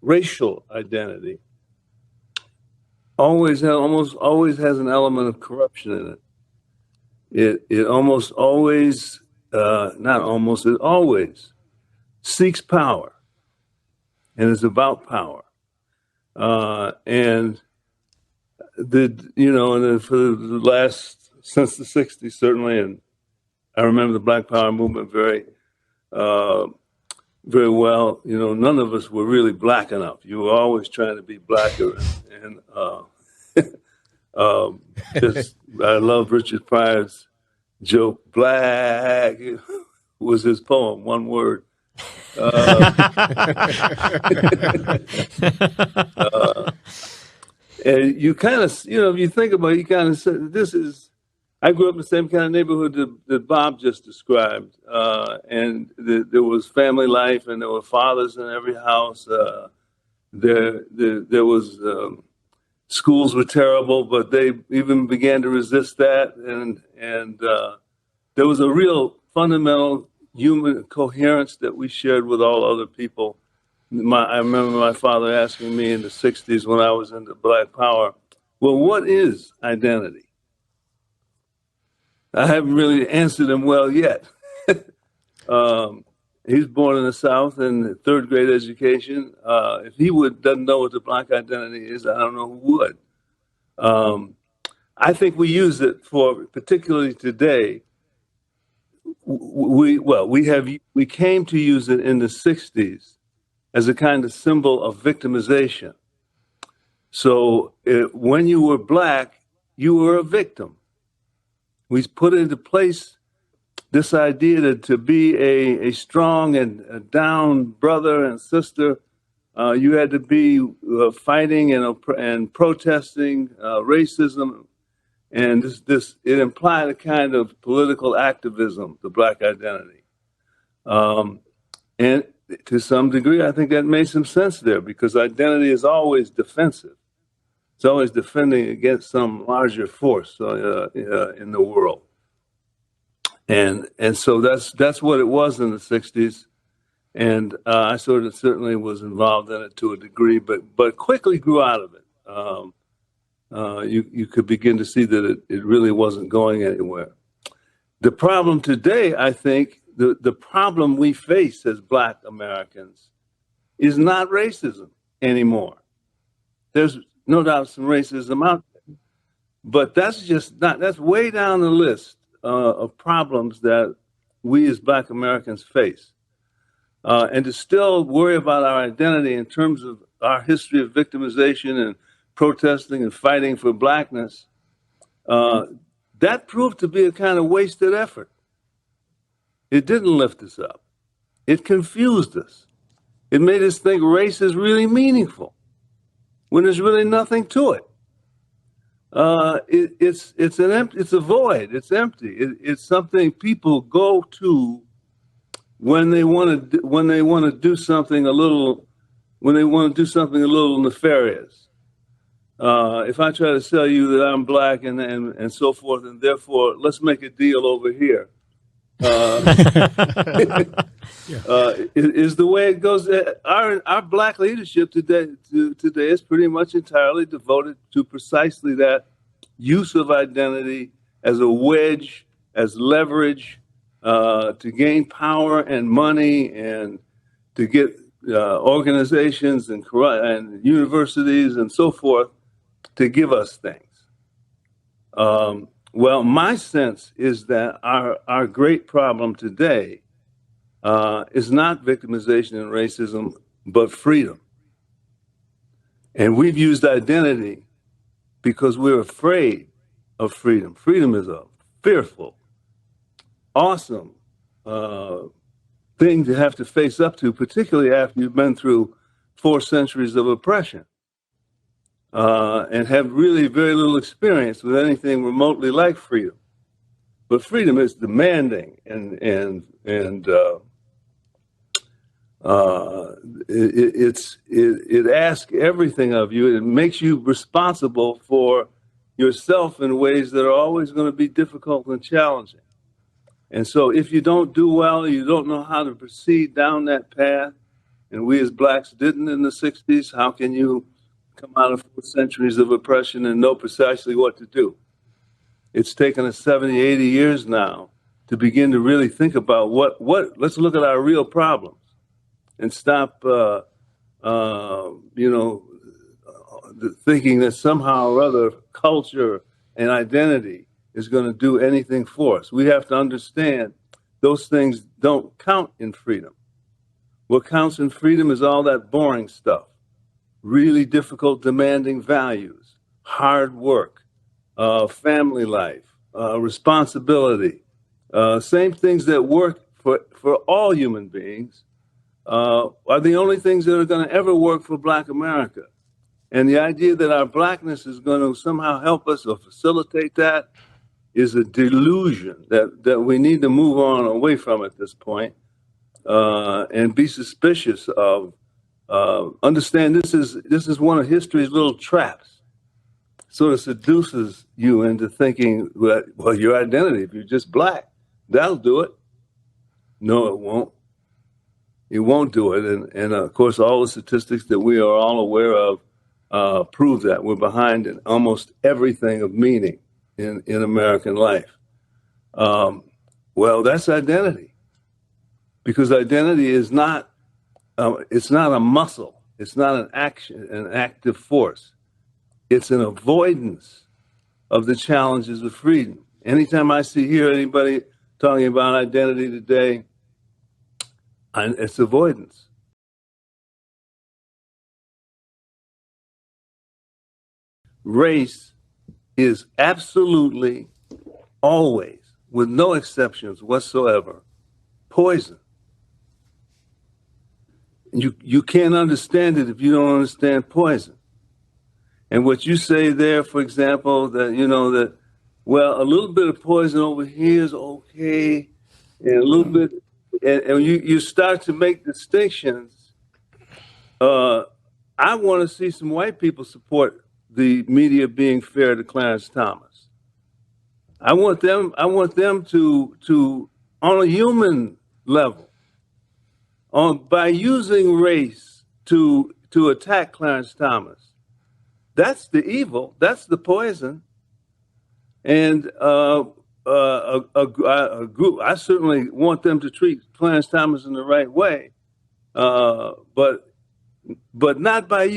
racial identity almost always has an element of corruption in it. It almost always, not almost, it always seeks power and is about power. And for the last, since the 60s, certainly, and I remember the Black Power movement very well. None of us were really black enough. You were always trying to be blacker. And just, I love Richard Pryor's joke, black was his poem, one word. And you kind of, if you think about it, you kind of say, I grew up in the same kind of neighborhood that Bob just described. And there was family life, and there were fathers in every house. There was, schools were terrible, but they even began to resist that. And there was a real fundamental human coherence that we shared with all other people. I remember my father asking me in the 60s when I was into Black Power, well, what is identity? I haven't really answered him well yet. He's born in the South in third grade education. If he doesn't know what the Black identity is, I don't know who would. I think we use it for, particularly today, we came to use it in the 60s as a kind of symbol of victimization. So when you were Black, you were a victim. We put into place this idea that to be a strong and a down brother and sister, you had to be fighting and protesting racism. And it implied a kind of political activism, the Black identity. And to some degree, I think that made some sense there, because identity is always defensive. It's always defending against some larger force in the world. And so that's what it was in the 60s. And I certainly was involved in it to a degree, but quickly grew out of it. You could begin to see that it really wasn't going anywhere. The problem today, I think, the problem we face as Black Americans is not racism anymore. There's no doubt some racism out there, but that's way down the list of problems that we as Black Americans face. And to still worry about our identity in terms of our history of victimization and protesting and fighting for Blackness, that proved to be a kind of wasted effort. It didn't lift us up. It confused us. It made us think race is really meaningful when there's really nothing to it. It's a void. It's empty. It's something people go to when they want to do something a little nefarious. If I try to sell you that I'm Black and so forth, and therefore let's make a deal over here, is the way it goes. Our Black leadership today is pretty much entirely devoted to precisely that use of identity as a wedge, as leverage, to gain power and money, and to get organizations and universities and so forth to give us things. Well, my sense is that our great problem today is not victimization and racism, but freedom. And we've used identity because we're afraid of freedom. Freedom is a fearful, awesome thing to have to face up to, particularly after you've been through 4 centuries of oppression. And have really very little experience with anything remotely like freedom. But freedom is demanding, and it asks everything of you. It makes you responsible for yourself in ways that are always going to be difficult and challenging. And so if you don't do well, you don't know how to proceed down that path, and we as blacks didn't in the 60s, how can you come out of 4 centuries of oppression and know precisely what to do? It's taken us 70, 80 years now to begin to really think about let's look at our real problems and stop, thinking that somehow or other culture and identity is going to do anything for us. We have to understand those things don't count in freedom. What counts in freedom is all that boring stuff, really difficult, demanding values, hard work, family life, responsibility, same things that work for all human beings are the only things that are going to ever work for Black America. And the idea that our blackness is going to somehow help us or facilitate that is a delusion that we need to move on away from at this point, and be suspicious of. Understand this is one of history's little traps. Sort of seduces you into thinking, well, your identity, if you're just black, that'll do it. No, it won't. It won't do it. And of course, all the statistics that we are all aware of prove that. We're behind in almost everything of meaning in American life. Well, that's identity. Because identity is not, it's not a muscle. It's not an active force. It's an avoidance of the challenges of freedom. Anytime I hear anybody talking about identity today, it's avoidance. Race is absolutely, always, with no exceptions whatsoever, poison. You can't understand it if you don't understand poison. And what you say there, for example, that well, a little bit of poison over here is okay, and a little bit, and you start to make distinctions. I want to see some white people support the media being fair to Clarence Thomas. I want them to on a human level, by using race to attack Clarence Thomas. That's the evil. That's the poison. And a group, I certainly want them to treat Clarence Thomas in the right way, but not by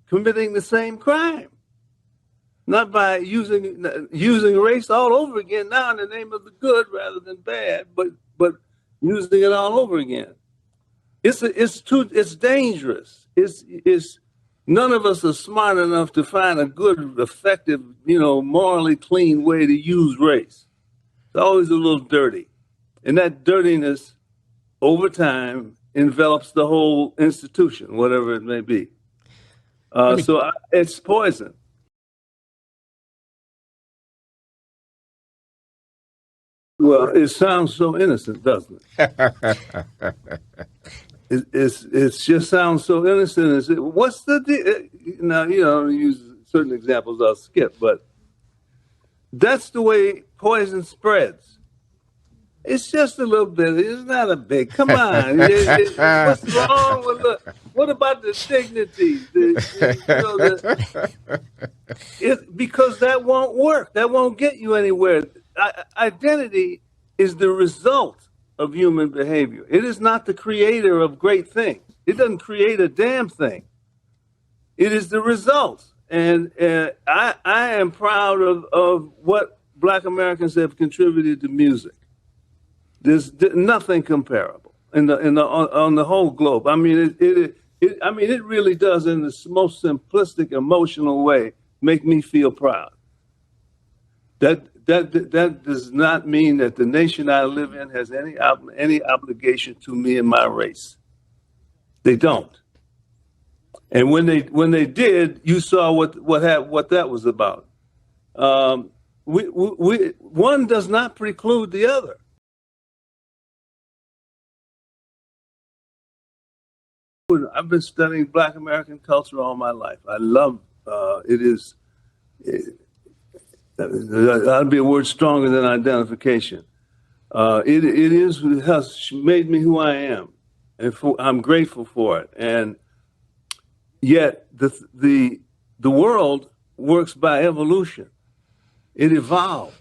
committing the same crime, not by using race all over again now in the name of the good rather than bad, but using it all over again. It's dangerous. It's none of us are smart enough to find a good, effective, morally clean way to use race. It's always a little dirty. And that dirtiness, over time, envelops the whole institution, whatever it may be. It's poison. Well, it sounds so innocent, doesn't it? It just sounds so innocent. What's the deal? Now, use certain examples I'll skip, but that's the way poison spreads. It's just a little bit. It's not a big. Come on. What's wrong with what about the dignity? Because that won't work. That won't get you anywhere. Identity is the result of human behavior. It is not the creator of great things. It doesn't create a damn thing. It is the result. And I am proud of what Black Americans have contributed to music. There's nothing comparable on the whole globe. I mean, it really does, in the most simplistic, emotional way, make me feel proud. That does not mean that the nation I live in has any obligation to me and my race. They don't. And when they did, you saw what that was about. One does not preclude the other. I've been studying Black American culture all my life. I love it. That'd be a word stronger than identification. It has made me who I am. and I'm grateful for it. And yet, the world works by evolution. It evolves.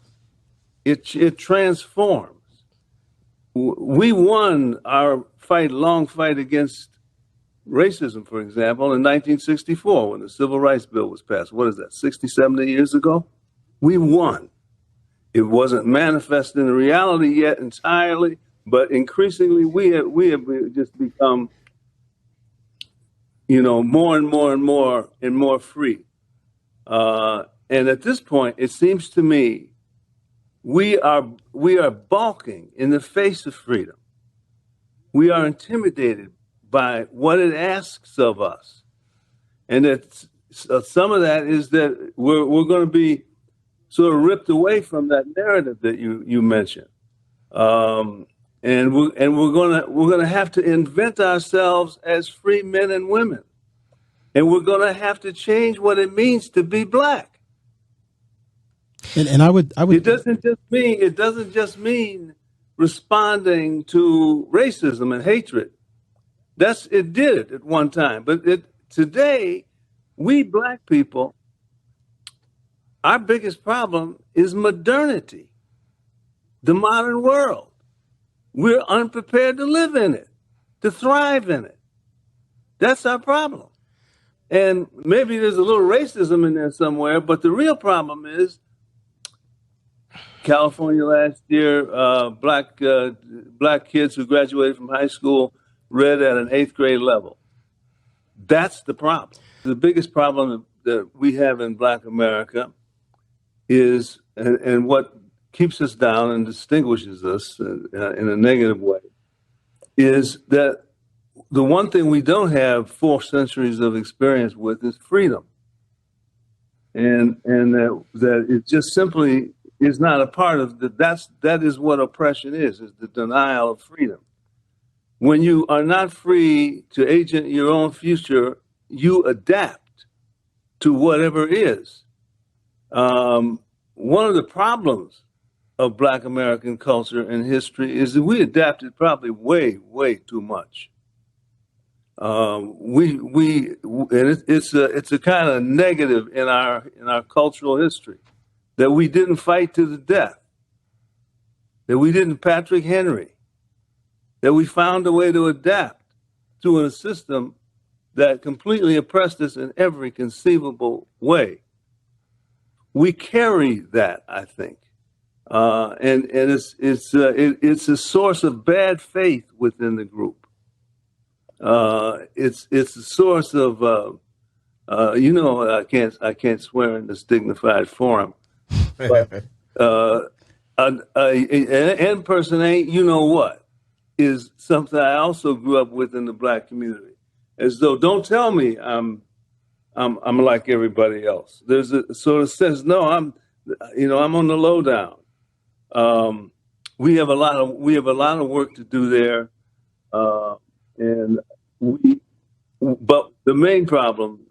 It transforms. We won our long fight against racism, for example, in 1964 when the Civil Rights Bill was passed. What is that, 60, 70 years ago? We won. It wasn't manifest in reality yet entirely, but increasingly we have just become, more and more and more and more free. And at this point, it seems to me we are balking in the face of freedom. We are intimidated by what it asks of us, and some of that is that we're going to be sort of ripped away from that narrative that you mentioned, and we're gonna have to invent ourselves as free men and women, and we're gonna have to change what it means to be Black. And I would. It doesn't just mean responding to racism and hatred. It did it at one time, but today, we Black people, our biggest problem is modernity, the modern world. We're unprepared to live in it, to thrive in it. That's our problem. And maybe there's a little racism in there somewhere, but the real problem is California last year, black kids who graduated from high school read at an 8th grade level. That's the problem. The biggest problem that we have in Black America is, and what keeps us down and distinguishes us in a negative way, is that the one thing we don't have 4 centuries of experience with is freedom. And that it just simply is not a part of that is what oppression is the denial of freedom. When you are not free to agent your own future, you adapt to whatever is. One of the problems of Black American culture and history is that we adapted probably way, way too much. It's a kind of negative in our cultural history that we didn't fight to the death, that we didn't Patrick Henry, that we found a way to adapt to a system that completely oppressed us in every conceivable way. We carry that, I think, and it's a source of bad faith within the group. It's a source of I can't swear in this dignified forum, but an impersonate is something I also grew up with in the Black community. As though, don't tell me I'm like everybody else. There's a sort of sense, no, I'm on the lowdown. We have a lot of work to do there, but the main problem,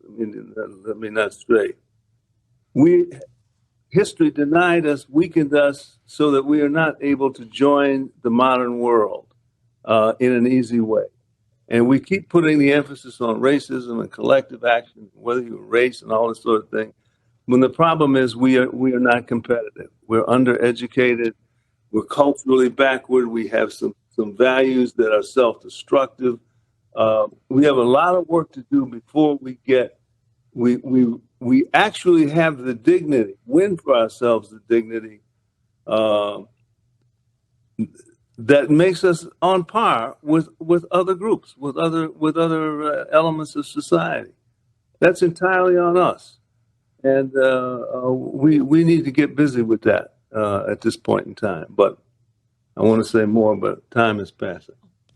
let me not stray. History denied us, weakened us, so that we are not able to join the modern world in an easy way. And we keep putting the emphasis on racism and collective action, whether you're race and all this sort of thing, when the problem is we are not competitive. We're undereducated. We're culturally backward. We have some values that are self-destructive. We have a lot of work to do before we actually have the dignity, win for ourselves the dignity that makes us on par with other groups, with other elements of society. That's entirely on us, and we need to get busy with that at this point in time. But I want to say more, but time is passing.